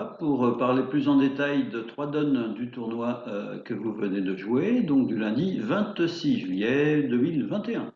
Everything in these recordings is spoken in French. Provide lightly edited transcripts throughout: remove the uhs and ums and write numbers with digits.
voilà, pour parler plus en détail de trois donnes du tournoi que vous venez de jouer, donc du lundi 26 juillet 2021.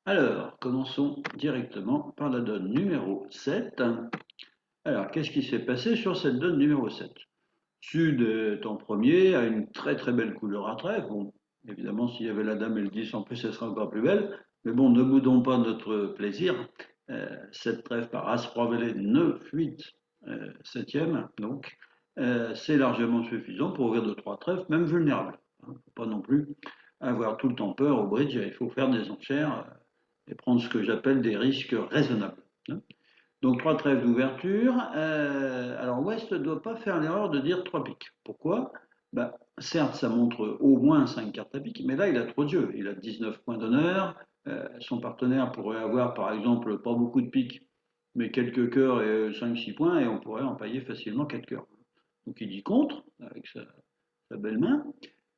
Alors, commençons directement par la donne numéro 7. Alors, qu'est-ce qui s'est passé sur cette donne numéro 7? Sud est en premier, a une très très belle couleur à trèfle. Bon, évidemment, s'il y avait la dame et le 10 en plus, elle serait encore plus belle. Mais bon, ne boudons pas notre plaisir. Cette trèfle par As-Roi Valet 9-8, 7e, donc, c'est largement suffisant pour ouvrir de trois trèfles, même vulnérables. Il ne faut pas non plus avoir tout le temps peur au bridge, il faut faire des enchères et prendre ce que j'appelle des risques raisonnables, hein. Donc trois trèfles d'ouverture. Alors West ne doit pas faire l'erreur de dire trois piques. Pourquoi? Bah, certes, ça montre au moins 5 cartes à pique, mais là, il a trop de jeux. Il a 19 points d'honneur. Son partenaire pourrait avoir, par exemple, pas beaucoup de piques, mais quelques cœurs et 5-6 points, et on pourrait empailler facilement 4 cœurs. Donc il dit contre, avec sa belle main.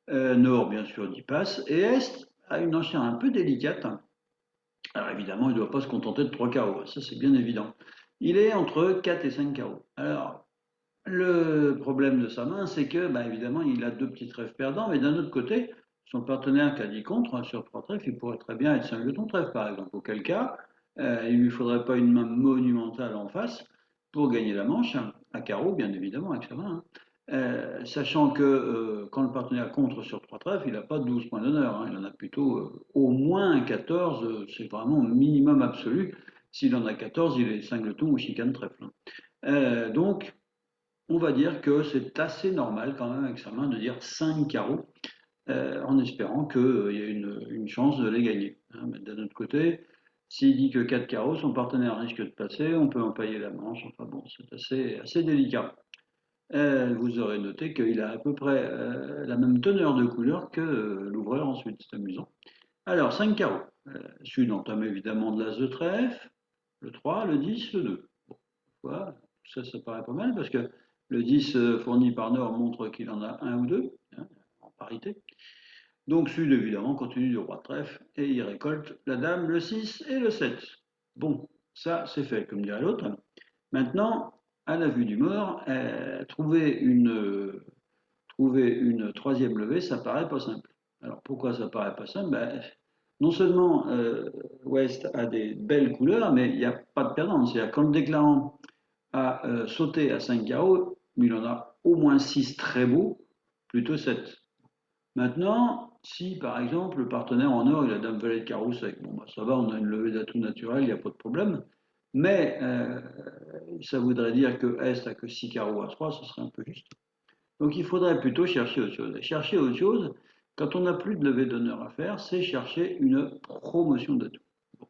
Nord, bien sûr, dit passe. Et Est a une enchère un peu délicate. Alors évidemment, il ne doit pas se contenter de 3 carreaux, ça c'est bien évident. Il est entre 4 et 5 carreaux. Alors, le problème de sa main, c'est que, bah, évidemment, il a deux petits trèfles perdants, mais d'un autre côté, son partenaire qui a dit contre, sur trois trèfles, il pourrait très bien être singleton trèfle, par exemple. Auquel cas, il ne lui faudrait pas une main monumentale en face pour gagner la manche, à carreau, bien évidemment, avec sa main, hein. Sachant que quand le partenaire contre sur trois trèfles, il n'a pas 12 points d'honneur, hein, il en a plutôt au moins 14, c'est vraiment minimum absolu. S'il en a 14, il est singleton ou chicane trèfle, hein. Donc, on va dire que c'est assez normal quand même avec sa main de dire 5 carreaux en espérant qu'il y ait une chance de les gagner, hein. Mais d'un autre côté, s'il dit que 4 carreaux, son partenaire risque de passer, on peut empailler la manche, enfin bon, c'est assez délicat. Vous aurez noté qu'il a à peu près la même teneur de couleur que l'ouvreur ensuite, c'est amusant. Alors, 5 carreaux. Sud entame évidemment de l'as de trèfle, le 3, le 10, le 2. Bon, voilà, ça paraît pas mal parce que le 10 fourni par Nord montre qu'il en a un ou deux, hein, en parité. Donc Sud, évidemment, continue du roi de trèfle et il récolte la dame, le 6 et le 7. Bon, ça c'est fait, comme dirait l'autre. Maintenant, à la vue du mort, trouver une troisième levée, ça paraît pas simple. Alors pourquoi ça paraît pas simple? Ben, non seulement West a des belles couleurs, mais il n'y a pas de perdant. C'est-à-dire quand le déclarant a sauté à 5 carreaux, il en a au moins 6 très beaux, plutôt 7. Maintenant, si par exemple le partenaire en or, il a dame valet de carreau sec, bon, bah, ça va, on a une levée d'atout naturelle, il n'y a pas de problème. Mais ça voudrait dire que Est a que 6 carreaux à 3, ce serait un peu juste. Donc il faudrait plutôt chercher autre chose. Et chercher autre chose, quand on n'a plus de levée d'honneur à faire, c'est chercher une promotion d'atout. Bon.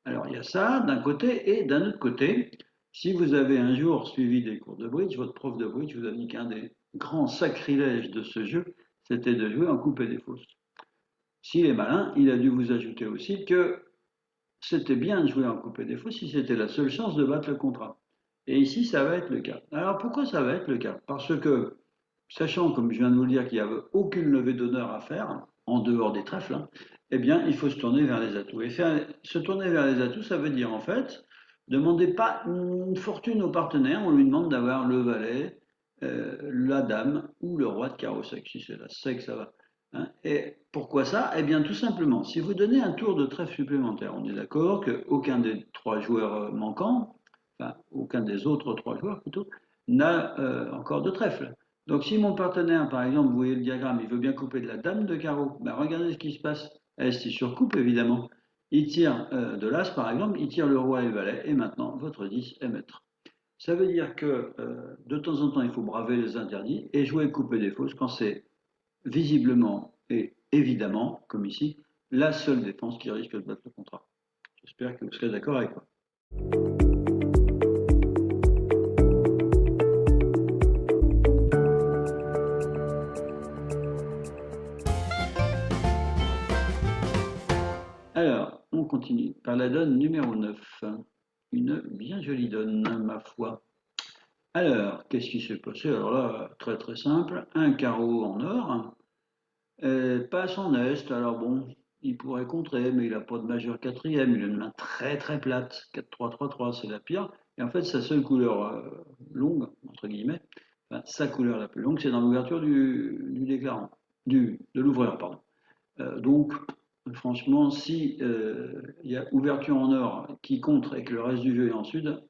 Alors il y a ça d'un côté, et d'un autre côté, si vous avez un jour suivi des cours de bridge, votre prof de bridge vous a dit qu'un des grands sacrilèges de ce jeu, c'était de jouer en coupe et des fausses. S'il est malin, il a dû vous ajouter aussi que c'était bien de jouer en coupe et des fausses si c'était la seule chance de battre le contrat. Et ici, ça va être le cas. Alors pourquoi ça va être le cas? Parce que, sachant, comme je viens de vous le dire, qu'il n'y avait aucune levée d'honneur à faire, en dehors des trèfles, hein, eh bien, il faut se tourner vers les atouts. Et se tourner vers les atouts, ça veut dire en fait, demandez pas une fortune au partenaire, on lui demande d'avoir le valet, la dame ou le roi de carreau sec. Si c'est la sec, ça va, hein. Et pourquoi ça? Eh bien, tout simplement, si vous donnez un tour de trèfle supplémentaire, on est d'accord qu'aucun des trois joueurs manquants, enfin, aucun des autres trois joueurs plutôt, n'a encore de trèfle. Donc, si mon partenaire, par exemple, vous voyez le diagramme, il veut bien couper de la dame de carreau, ben regardez ce qui se passe. Est, il surcoupe évidemment. Il tire de l'as, par exemple, il tire le roi et le valet, et maintenant, votre 10 est maître. Ça veut dire que de temps en temps, il faut braver les interdits et jouer couper des fausses quand c'est visiblement et évidemment, comme ici, la seule défense qui risque de battre le contrat. J'espère que vous serez d'accord avec moi. Alors, on continue par la donne numéro 9. Une bien jolie donne, ma foi. Alors, qu'est-ce qui s'est passé? Alors là, très très simple. Un carreau en or, passe en est. Alors bon, il pourrait contrer, mais il n'a pas de majeur quatrième. Il a une main très très plate. 4-3-3-3, c'est la pire. Et en fait, sa seule couleur longue, entre guillemets, enfin, sa couleur la plus longue, c'est dans l'ouverture du déclarant, de l'ouvreur, pardon. Donc, franchement, si il y a ouverture en or qui contre et que le reste du jeu est en sud,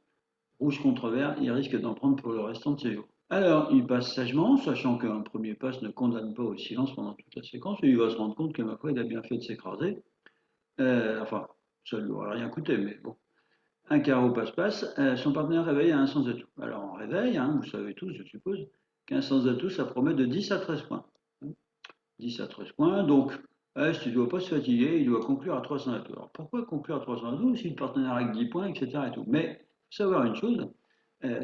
rouge contre vert, il risque d'en prendre pour le restant de ses jours. Alors, il passe sagement, sachant qu'un premier passe ne condamne pas au silence pendant toute la séquence, et il va se rendre compte que, ma foi, il a bien fait de s'écraser. Enfin, ça ne lui aurait rien coûté, mais bon. Un carreau passe-passe, son partenaire réveille à un sens atout. Alors, on réveille, hein, vous savez tous, je suppose, qu'un sens atout, ça promet de 10 à 13 points. 10 à 13 points, donc, si tu ne dois pas se fatiguer, il doit conclure à 300 atouts. Alors, pourquoi conclure à 300 atouts si le partenaire a que 10 points, etc. Et tout. Mais, il faut savoir une chose,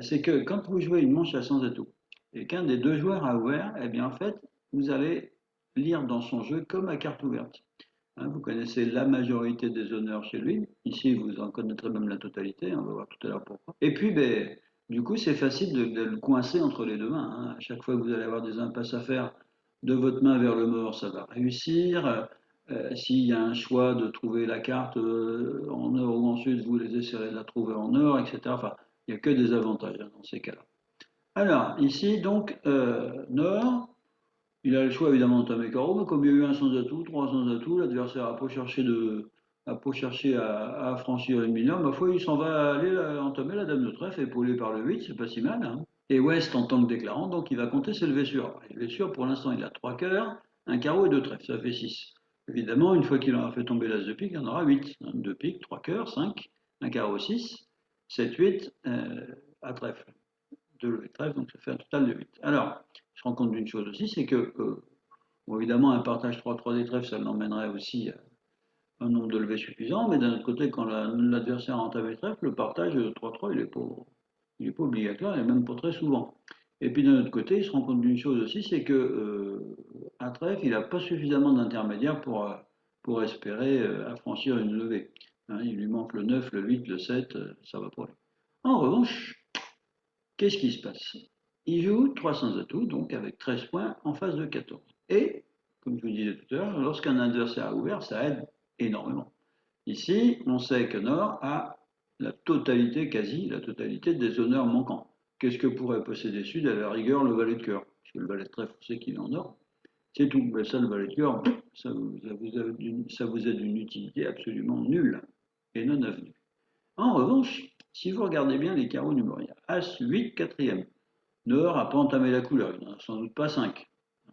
c'est que quand vous jouez une manche à 100 atouts et qu'un des deux joueurs a ouvert, eh bien en fait, vous allez lire dans son jeu comme à carte ouverte. Hein, vous connaissez la majorité des honneurs chez lui. Ici, vous en connaîtrez même la totalité. On va voir tout à l'heure pourquoi. Et puis, ben, du coup, c'est facile de le coincer entre les deux mains. Hein. À chaque fois que vous allez avoir des impasses à faire de votre main vers le mort, ça va réussir. S'il y a un choix de trouver la carte en or ou en sud, vous les essaierez de la trouver en or, etc. Enfin, il n'y a que des avantages hein, dans ces cas-là. Alors, ici, donc, Nord, il a le choix évidemment d'entamer carreau, mais comme il y a eu un sans atout, trois sans atout, l'adversaire n'a pas cherché, à franchir une mineure, ma foi, il s'en va aller entamer la dame de trèfle, épaulé par le 8, c'est pas si mal. Hein. Et West en tant que déclarant, donc il va compter ses levées sûres. Les levées sûres, pour l'instant, il a trois cœurs, un carreau et deux trèfles, ça fait 6. Évidemment, une fois qu'il aura fait tomber l'as de pique, il y en aura 8. Deux piques, trois cœurs, 5, un carreau 6, 7, 8, à trèfle. Deux levées de trèfle, donc ça fait un total de 8. Alors, je rends compte d'une chose aussi, c'est que, bon, évidemment, un partage 3-3 des trèfles, ça l'emmènerait aussi à un nombre de levées suffisant, mais d'un autre côté, quand l'adversaire a entamé le trèfle, le partage 3-3, il est pas obligatoire, et même pas très souvent. Et puis d'un autre côté, il se rend compte d'une chose aussi, c'est que un trèfle, il n'a pas suffisamment d'intermédiaires pour espérer affranchir une levée. Hein, il lui manque le 9, le 8, le 7, ça va pas aller. En revanche, qu'est-ce qui se passe? Il joue 300 atouts, donc avec 13 points en face de 14. Et, comme je vous disais tout à l'heure, lorsqu'un adversaire a ouvert, ça aide énormément. Ici, on sait que Nord a la totalité, quasi la totalité des honneurs manquants. Qu'est-ce que pourrait posséder Sud à la rigueur le valet de cœur? Parce que le valet de trèfle, on sait qu'il est en or. C'est tout. Mais ça, le valet de cœur, ça vous est d'une utilité absolument nulle et non avenue. En revanche, si vous regardez bien les carreaux numéro, il y a As, 8, quatrième. Nord n'a pas entamé la couleur, il n'en a sans doute pas 5.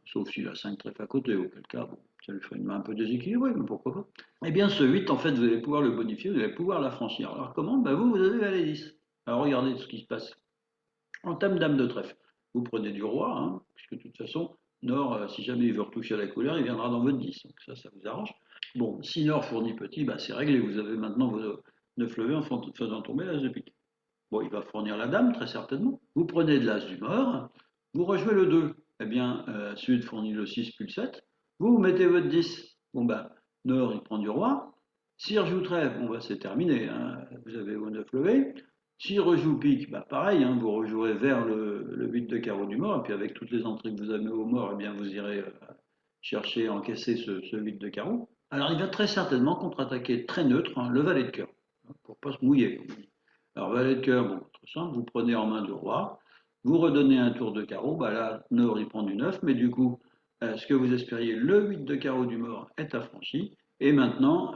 Sauf s'il a 5 trèfles à côté, auquel cas, bon, ça lui ferait une main un peu déséquilibrée, mais pourquoi pas. Eh bien, ce 8, en fait, vous allez pouvoir le bonifier, vous allez pouvoir l'affranchir. Alors comment? Ben, vous avez valet 10. Alors regardez ce qui se passe. Entame dame de trèfle. Vous prenez du roi, hein, puisque de toute façon, Nord, si jamais il veut retoucher à la couleur, il viendra dans votre 10. Donc ça vous arrange. Bon, si Nord fournit petit, bah, c'est réglé. Vous avez maintenant vos 9 levées en faisant tomber l'as de pique. Bon, il va fournir la dame, très certainement. Vous prenez de l'as du mort, vous rejouez le 2. Eh bien, Sud fournit le 6 puis le 7. Vous mettez votre 10. Bon, ben, Nord, il prend du roi. S'il rejoue trèfle, bon, ben, c'est terminé. Hein. Vous avez vos 9 levées. S'il rejoue pique, bah, pareil, hein, vous rejouerez vers le 8 de carreau du mort. Et puis, avec toutes les entrées que vous avez au mort, eh bien, vous irez chercher à encaisser ce 8 de carreau. Alors, il va très certainement contre-attaquer très neutre, hein, le valet de cœur, pour ne pas se mouiller. Alors, valet de cœur, bon, très simple, vous prenez en main du roi, vous redonnez un tour de carreau, bah là, Nord, il prend du 9, mais du coup, ce que vous espériez, le 8 de carreau du mort est affranchi, et maintenant,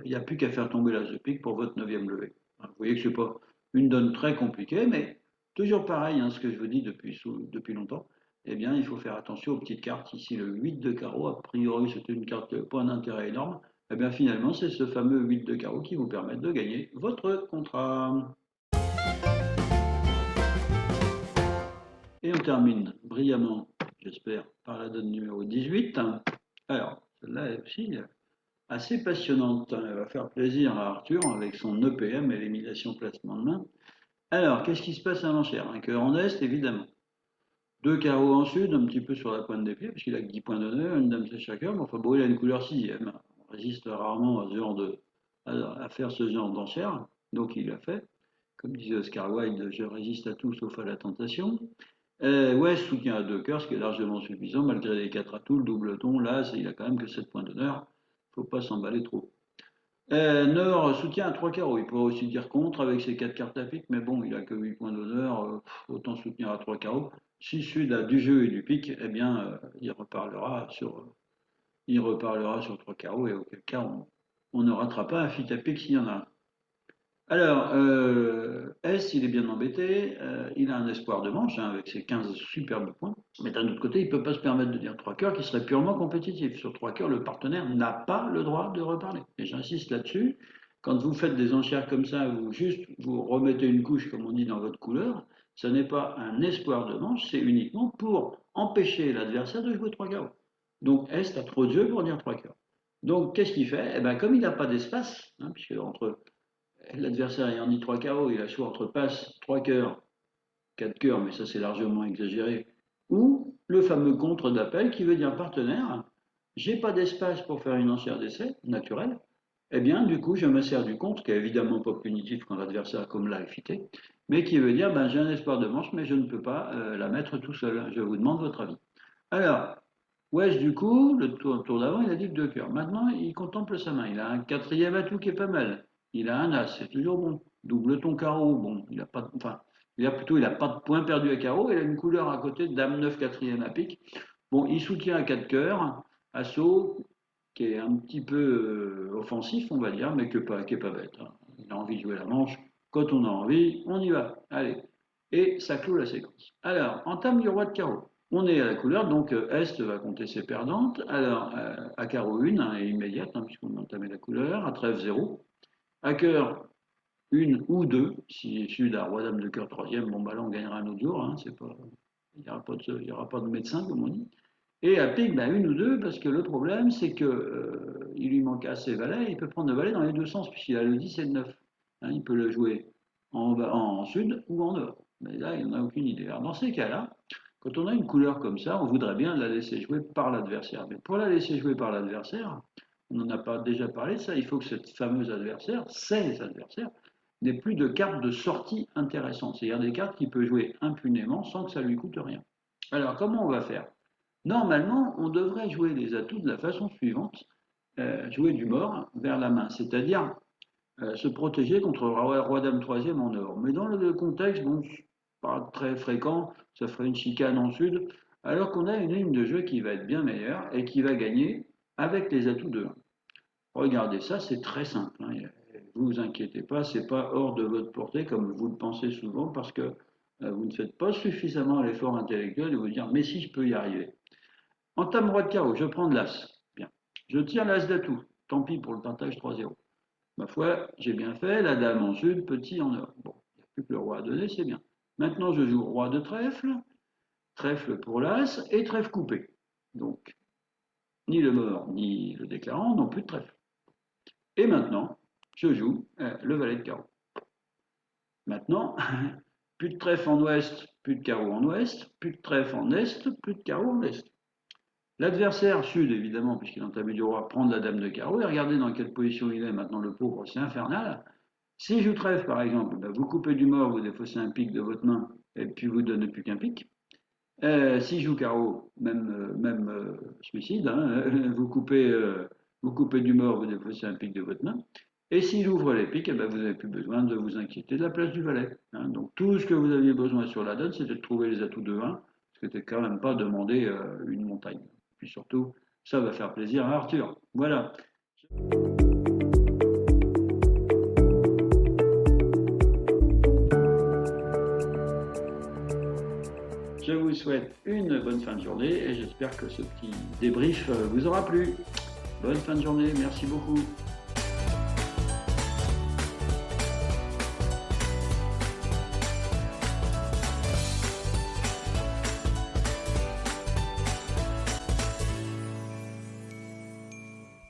il n'y a plus qu'à faire tomber l'as de pique pour votre neuvième levée. Vous voyez que ce n'est pas une donne très compliquée, mais toujours pareil, hein, ce que je vous dis depuis longtemps, eh bien, il faut faire attention aux petites cartes. Ici, le 8 de carreau, a priori, c'était une carte pas d'intérêt énorme, eh bien finalement, c'est ce fameux 8 de carreau qui vous permet de gagner votre contrat. Et on termine brillamment, j'espère, par la donne numéro 18. Alors, celle-là est aussi assez passionnante. Elle va faire plaisir à Arthur avec son EPM, élimination placement de main. Alors, qu'est-ce qui se passe à l'enchère? Un cœur en est, évidemment. Deux carreaux en sud, un petit peu sur la pointe des pieds, parce qu'il a que 10 points d'honneur, une dame c'est chacun, mais enfin bon, il a une couleur sixième. On résiste rarement à faire ce genre d'enchère, donc il l'a fait. Comme disait Oscar Wilde, je résiste à tout sauf à la tentation. West soutient à deux cœurs, ce qui est largement suffisant, malgré les quatre atouts, le double ton, là, il a quand même que 7 points d'honneur. Il ne faut pas s'emballer trop. Nord soutient à 3 carreaux. Il pourrait aussi dire contre avec ses 4 cartes à pique, mais bon, il a que 8 points d'honneur, autant soutenir à 3 carreaux. Si Sud a du jeu et du pique, eh bien, il reparlera sur 3 carreaux et auquel cas on ne ratera pas un fit à pique s'il y en a un. Alors, S, il est bien embêté, il a un espoir de manche hein, avec ses 15 superbes points, mais d'un autre côté, il ne peut pas se permettre de dire 3 cœurs qui serait purement compétitif. Sur 3 cœurs, le partenaire n'a pas le droit de reparler. Et j'insiste là-dessus, quand vous faites des enchères comme ça, vous juste vous remettez une couche, comme on dit, dans votre couleur, ce n'est pas un espoir de manche, c'est uniquement pour empêcher l'adversaire de jouer 3 carreaux. Donc S a trop de jeu pour dire 3 cœurs. Donc qu'est-ce qu'il fait? Eh ben, comme il n'a pas d'espace, hein, puisque entre l'adversaire ayant dit 3 carreaux, il a choix entre passe, 3 cœurs, 4 cœurs, mais ça c'est largement exagéré, ou le fameux contre d'appel qui veut dire partenaire, j'ai pas d'espace pour faire une enchère d'essai naturelle, eh bien du coup je me sers du contre, qui est évidemment pas punitif quand l'adversaire comme là est fité, mais qui veut dire ben, j'ai un espoir de manche, mais je ne peux pas la mettre tout seul. Je vous demande votre avis. Alors, Wesh, du coup, le tour d'avant, il a dit que 2 cœurs. Maintenant, il contemple sa main. Il a un quatrième atout qui est pas mal. Il a un as, c'est toujours bon. Double ton carreau, bon, il a pas, enfin, il a pas de points perdus à carreau. Il a une couleur à côté, dame 9 quatrième à pique. Bon, il soutient à 4 cœurs, assaut, qui est un petit peu offensif, on va dire, mais qui est pas bête. Hein. Il a envie de jouer la manche. Quand on a envie, on y va. Allez. Et ça clôt la séquence. Alors, entame du roi de carreau. On est à la couleur, donc Est va compter ses perdantes. Alors, à carreau 1, hein, et immédiate, hein, puisqu'on a entamé la couleur, à trèfle 0. À cœur 1 ou 2, si Sud a roi dame de cœur troisième, bon bah là on gagnera un autre jour, hein, c'est pas, il n'y aura pas de médecin comme on dit. Et à pique, bah, 1 ou 2, parce que le problème c'est que il lui manque assez valet, il peut prendre le valet dans les deux sens, puisqu'il a le 10 et le 9. Hein, il peut le jouer en sud ou en nord. Mais là, il n'en a aucune idée. Alors dans ces cas-là, quand on a une couleur comme ça, on voudrait bien la laisser jouer par l'adversaire. Mais pour la laisser jouer par l'adversaire, on n'en a pas déjà parlé de ça, il faut que cette fameuse adversaire, ces adversaires, n'ait plus de cartes de sortie intéressantes. C'est-à-dire des cartes qu'il peut jouer impunément sans que ça lui coûte rien. Alors comment on va faire? Normalement, on devrait jouer les atouts de la façon suivante, jouer du mort vers la main, c'est-à-dire se protéger contre roi dame troisième en or. Mais dans le contexte, bon, pas très fréquent, ça ferait une chicane en sud, alors qu'on a une ligne de jeu qui va être bien meilleure et qui va gagner avec les atouts de 1. Regardez ça, c'est très simple. Hein. Vous vous inquiétez pas, c'est pas hors de votre portée comme vous le pensez souvent parce que vous ne faites pas suffisamment l'effort intellectuel de vous dire mais si je peux y arriver. Entame roi de carreau, je prends de l'as. Bien. Je tire l'as d'atout. Tant pis pour le partage 3-0. Ma foi, j'ai bien fait, la dame en sud, petit en or. Bon, il n'y a plus que le roi à donner, c'est bien. Maintenant, je joue roi de trèfle, trèfle pour l'as et trèfle coupé. Donc, ni le mort ni le déclarant n'ont plus de trèfle. Et maintenant, je joue le valet de carreau. Maintenant, plus de trèfle en ouest, plus de carreau en ouest, plus de trèfle en est, plus de carreau en est. L'adversaire sud, évidemment, puisqu'il est entamé du roi, prend la dame de carreau, et regardez dans quelle position il est maintenant, le pauvre, c'est infernal. Si je joue trèfle, par exemple, ben vous coupez du mort, vous défaussez un pic de votre main, et puis vous ne donnez plus qu'un pic. Si je joue carreau, même suicide, hein, vous coupez du mort, vous défaussez un pic de votre main. Et s'il ouvre les pics, eh ben vous n'avez plus besoin de vous inquiéter de la place du valet. Hein. Donc tout ce que vous aviez besoin sur la donne, c'était de trouver les atouts de 1, ce qui n'était quand même pas demander une montagne. Puis surtout, ça va faire plaisir à Arthur. Voilà. Je vous souhaite une bonne fin de journée et j'espère que ce petit débrief vous aura plu. Bonne fin de journée, merci beaucoup.